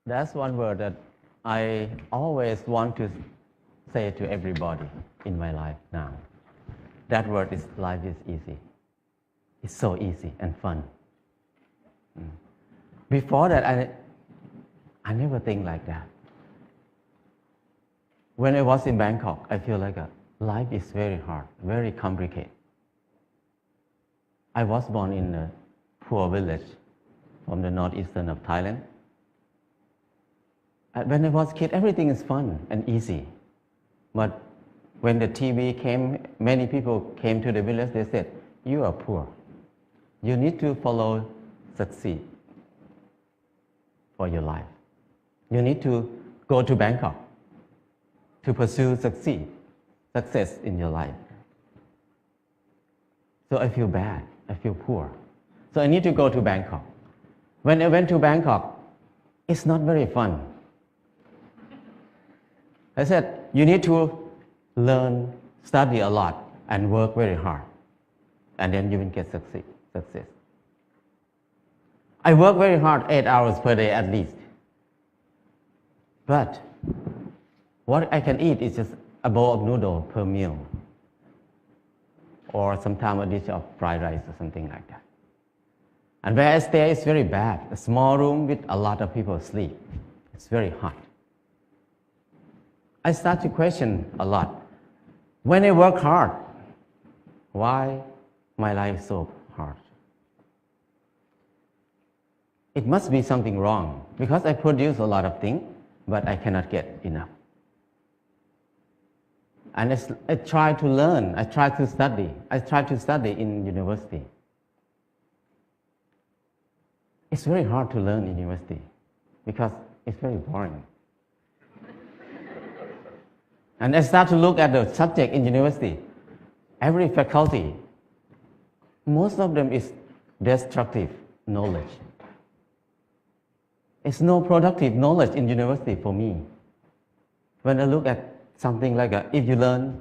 That's one word that I always want to say to everybody in my life now. That word is life is easy. It's so easy and fun. Before that, I never think like that. When I was in Bangkok, I feel like life is very hard, very complicated. I was born in a poor village from the northeastern of Thailand. And when I was a kid, everything is fun and easy. But when the TV came, many people came to the village, they said, "You are poor. You need to follow succeed for your life. You need to go to Bangkok to pursue success in your life." So I feel bad, I feel poor. So I need to go to Bangkok. When I went to Bangkok, it's not very fun. I said, you need to learn, study a lot, and work very hard. And then you will get success. I work very hard, 8 hours per day at least. But what I can eat is just a bowl of noodle per meal. Or sometimes a dish of fried rice or something like that. And where I stay is very bad. A small room with a lot of people sleep. It's very hot. I start to question a lot. When I work hard, why my life is so hard? It must be something wrong because I produce a lot of things, but I cannot get enough. And I try to learn, I try to study. I try to study in university. It's very hard to learn in university because it's very boring. And I start to look at the subject in university. Every faculty, most of them is destructive knowledge. It's no productive knowledge in university for me. When I look at something like if you learn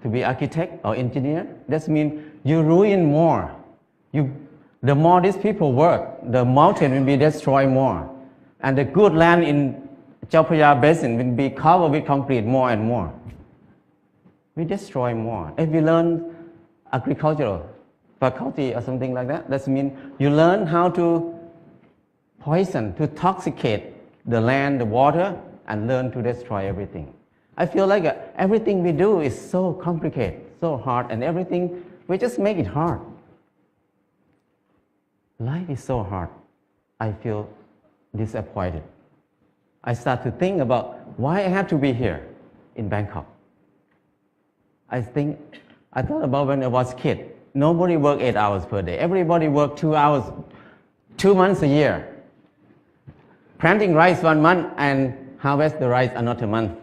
to be architect or engineer, that means you ruin more. The more these people work, the mountain will be destroyed more. And the good land in Chao Phraya Basin will be covered with concrete more and more. We destroy more. If you learn agricultural faculty or something like that, that means you learn how to poison, to toxicate the land, the water, and learn to destroy everything. I feel like everything we do is so complicated, so hard, and everything, we just make it hard. Life is so hard. I feel disappointed. I start to think about why I have to be here in Bangkok. I thought about when I was a kid. Nobody worked 8 hours per day. Everybody worked 2 hours, 2 months a year. Planting rice 1 month and harvest the rice another month.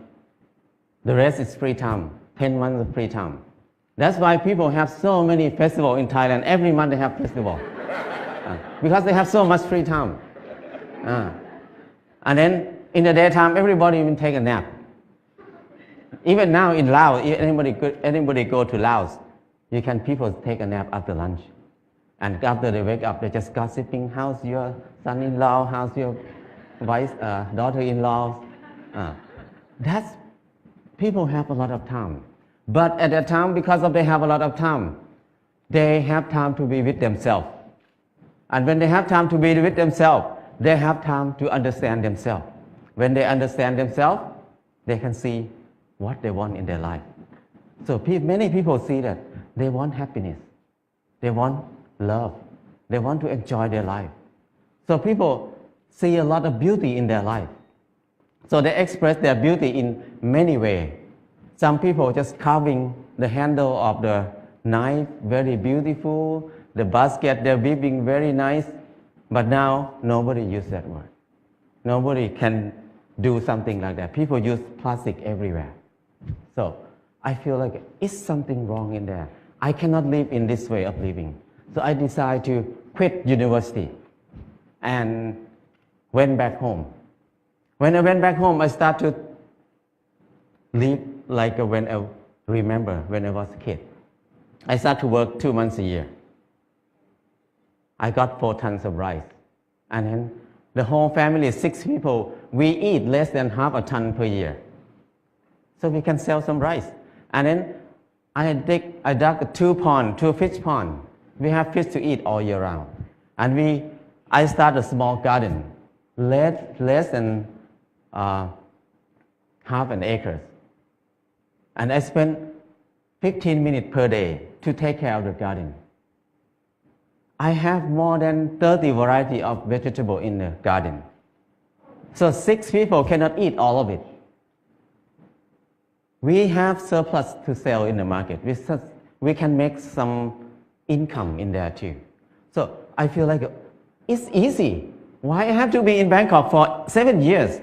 The rest is free time, 10 months of free time. That's why people have so many festivals in Thailand. Every month they have festival. Because they have so much free time. And then in the daytime, everybody will take a nap. Even now in Laos, anybody go to Laos, people take a nap after lunch. And after they wake up, they're just gossiping, how's your son-in-law, how's your daughter-in-law. People have a lot of time. But at that time, because they have a lot of time, they have time to be with themselves. And when they have time to be with themselves, they have time to understand themselves. When they understand themselves, they can see what they want in their life. So many people see that they want happiness. They want love. They want to enjoy their life. So people see a lot of beauty in their life. So they express their beauty in many ways. Some people just carving the handle of the knife, very beautiful. The basket, they're weaving very nice. But now, nobody uses that word. Nobody can do something like that. People use plastic everywhere. So I feel like it's something wrong in there. I cannot live in this way of living. So I decided to quit university and went back home. When I went back home, I started to live like when I remember when I was a kid. I started to work 2 months a year. I got 4 tons of rice. And then The whole family, 6 people, we eat less than half a ton per year. So we can sell some rice. And then I dug 2 fish pond. We have fish to eat all year round. And I started a small garden, less than half an acre. And I spent 15 minutes per day to take care of the garden. I have more than 30 varieties of vegetable in the garden. So 6 people cannot eat all of it. We have surplus to sell in the market. We can make some income in there too. So I feel like it's easy. Why I have to be in Bangkok for 7 years,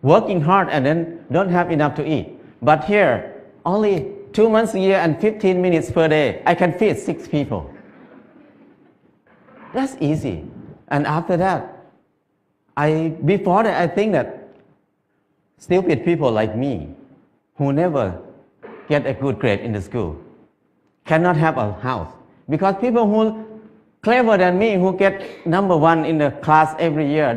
working hard and then don't have enough to eat? But here, only 2 months a year and 15 minutes per day, I can feed 6 people. That's easy. And after that, before that, I think that stupid people like me, who never get a good grade in the school, cannot have a house. Because people who clever than me, who get number 1 in the class every year,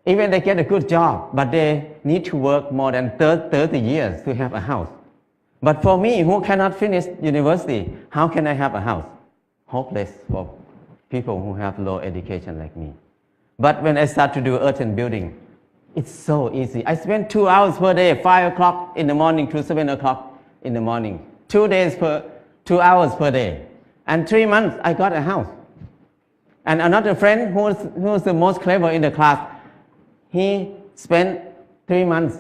even they get a good job, but they need to work more than 30 years to have a house. But for me, who cannot finish university, how can I have a house? Hopeless for people who have low education like me. But when I start to do earth and building, it's so easy. I spend 2 hours per day, 5 o'clock in the morning to 7 o'clock in the morning. 2 hours per day. And 3 months, I got a house. And another friend who was the most clever in the class, he spent 3 months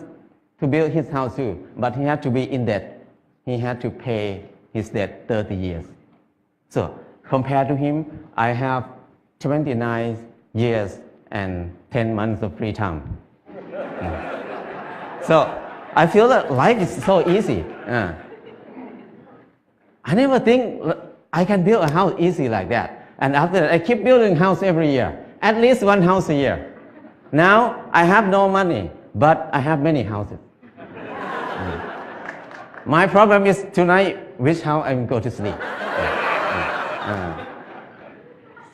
to build his house too, but he had to be in debt. He had to pay his debt 30 years. So compared to him, I have 29 years and 10 months of free time. So I feel that life is so easy. I never think I can build a house easy like that. And after that, I keep building house every year, at least 1 house a year. Now I have no money, but I have many houses. My problem is tonight, which house I will go to sleep.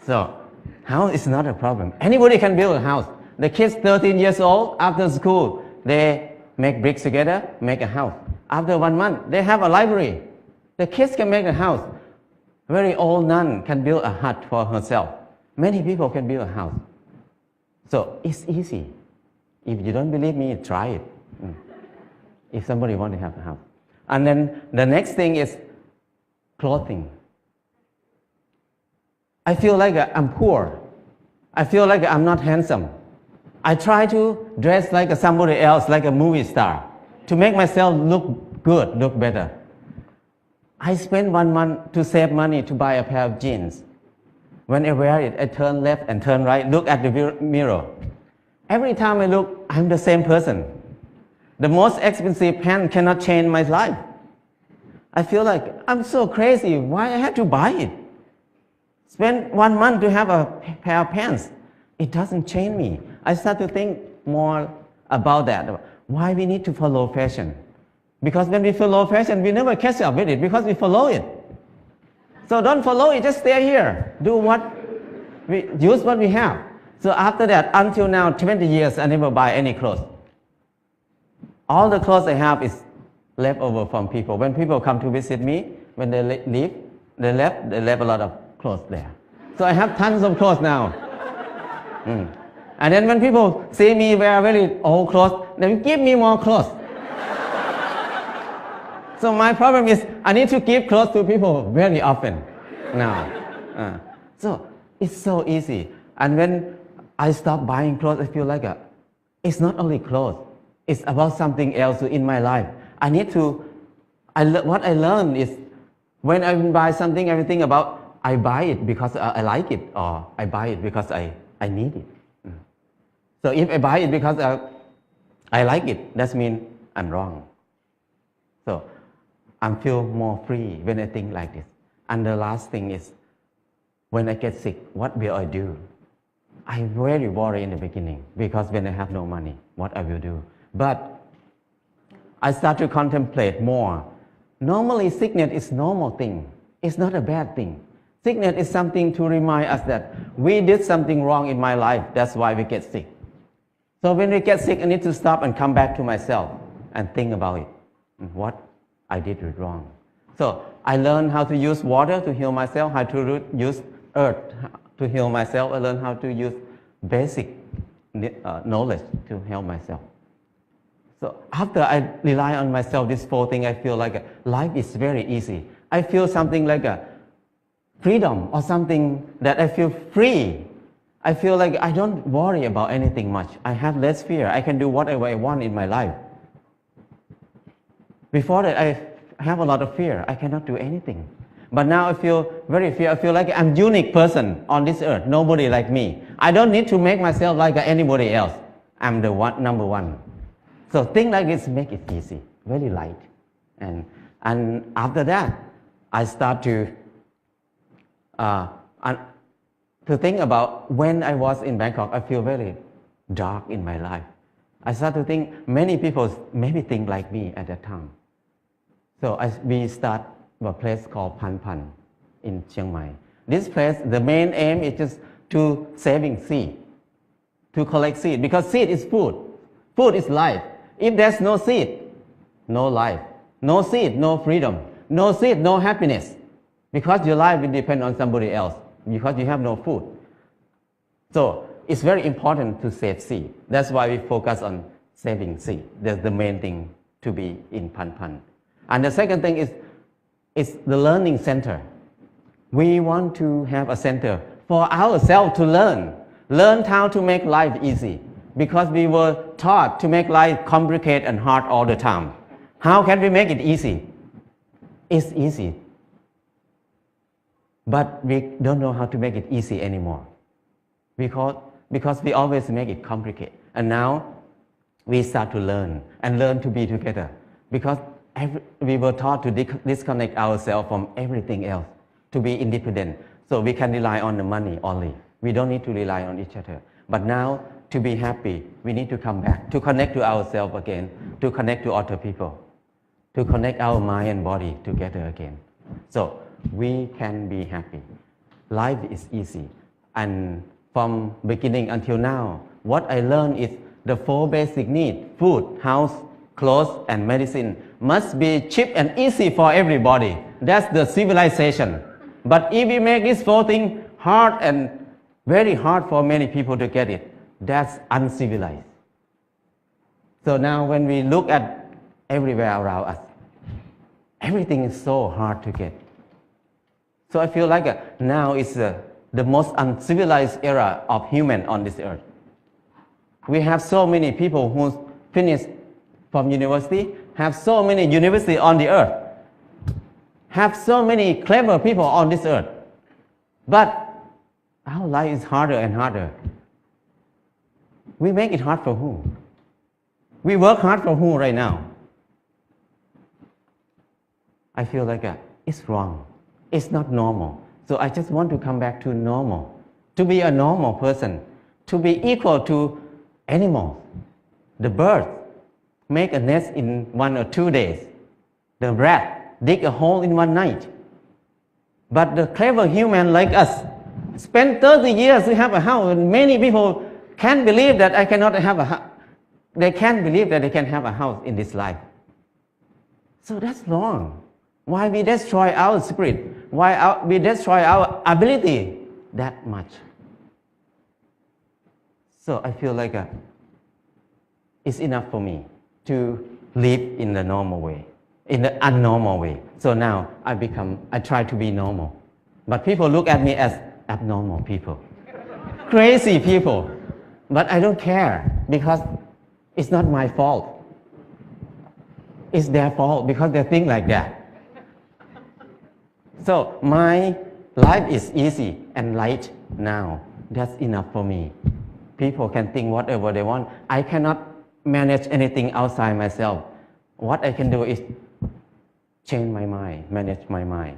So house is not a problem. Anybody can build a house. The kids 13 years old, after school, they make bricks together, make a house. After 1 month, they have a library. The kids can make a house. Very old nun can build a hut for herself. Many people can build a house. So it's easy. If you don't believe me, try it. If somebody wants to have a house. And then the next thing is clothing. I feel like I'm poor. I feel like I'm not handsome. I try to dress like somebody else, like a movie star, to make myself look good, look better. I spend 1 month to save money to buy a pair of jeans. When I wear it, I turn left and turn right, look at the mirror. Every time I look, I'm the same person. The most expensive pants cannot change my life. I feel like I'm so crazy. Why I have to buy it? Spend 1 month to have a pair of pants. It doesn't change me. I start to think more about that. Why we need to follow fashion? Because when we follow fashion, we never catch up with it because we follow it. So don't follow it, just stay here. Use what we have. So after that, until now, 20 years, I never buy any clothes. All the clothes I have is left over from people. When people come to visit me, when they leave, they left a lot of clothes there. So I have tons of clothes now. And then when people see me wear very old clothes, they give me more clothes. So my problem is I need to give clothes to people very often now. So it's so easy. And when I stop buying clothes, I feel like it's not only clothes. It's about something else in my life. What I learned is when I buy something, everything about I buy it because I like it, or I buy it because I need it. So if I buy it because I like it, that means I'm wrong. So I feel more free when I think like this. And the last thing is, when I get sick, what will I do? I'm very worried in the beginning because when I have no money, what I will do. But I start to contemplate more. Normally, sickness is normal thing. It's not a bad thing. Sickness is something to remind us that we did something wrong in my life. That's why we get sick. So when we get sick, I need to stop and come back to myself and think about it. What I did wrong. So I learned how to use water to heal myself, how to use earth to heal myself. I learned how to use basic knowledge to help myself. So after I rely on myself, this 4 things, I feel like life is very easy. I feel something like a freedom or something that I feel free. I feel like I don't worry about anything much. I have less fear. I can do whatever I want in my life. Before that, I have a lot of fear. I cannot do anything. But now I feel very fear. I feel like I'm a unique person on this earth. Nobody like me. I don't need to make myself like anybody else. I'm the number one. So things like this make it easy, very light. And after that, I start to think about when I was in Bangkok, I feel very dark in my life. I start to think many people maybe think like me at that time. So we start a place called Pan Pan in Chiang Mai. This place, the main aim is just to saving seed, to collect seed, because seed is food. Food is life. If there's no seed, no life. No seed, no freedom. No seed, no happiness. Because your life will depend on somebody else, because you have no food. So it's very important to save seed. That's why we focus on saving seed. That's the main thing to be in Pan Pan. And the second thing is the learning center. We want to have a center for ourselves to learn how to make life easy, because we were taught to make life complicated and hard all the time. How can we make it easy? It's easy, but we don't know how to make it easy anymore, because we always make it complicated. And now we start to learn to be together, because we were taught to disconnect ourselves from everything else, to be independent, so we can rely on the money only. We don't need to rely on each other. But now, to be happy, we need to come back, to connect to ourselves again, to connect to other people, to connect our mind and body together again. So we can be happy. Life is easy. And from beginning until now, what I learned is the 4 basic needs, food, house, clothes, and medicine, must be cheap and easy for everybody. That's the civilization. But if we make these 4 things hard and very hard for many people to get it, that's uncivilized. So now when we look at everywhere around us, everything is so hard to get. So I feel like now is the most uncivilized era of human on this earth. We have so many people who finish from university, have so many universities on the earth, have so many clever people on this earth. But our life is harder and harder. We make it hard for who? We work hard for who right now? I feel like it's wrong. It's not normal. So I just want to come back to normal, to be a normal person, to be equal to animals. The bird make a nest in 1 or 2 days. The rat dig a hole in 1 night. But the clever human like us spend 30 years to have a house. And many people can't believe that I cannot have a house. They can't believe that they can have a house in this life. So that's wrong. Why we destroy our spirit? Why we destroy our ability that much? So I feel like it's enough for me to live in the normal way, in the unnormal way. So now I try to be normal. But people look at me as abnormal people, crazy people. But I don't care, because it's not my fault. It's their fault, because they think like that. So my life is easy and light now. That's enough for me. People can think whatever they want. I cannot manage anything outside myself. What I can do is change my mind, manage my mind.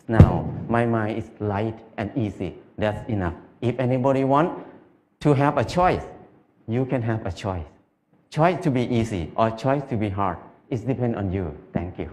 Now my mind is light and easy. That's enough. If anybody wants to have a choice, you can have a choice. Choice to be easy or choice to be hard. It depends on you. Thank you.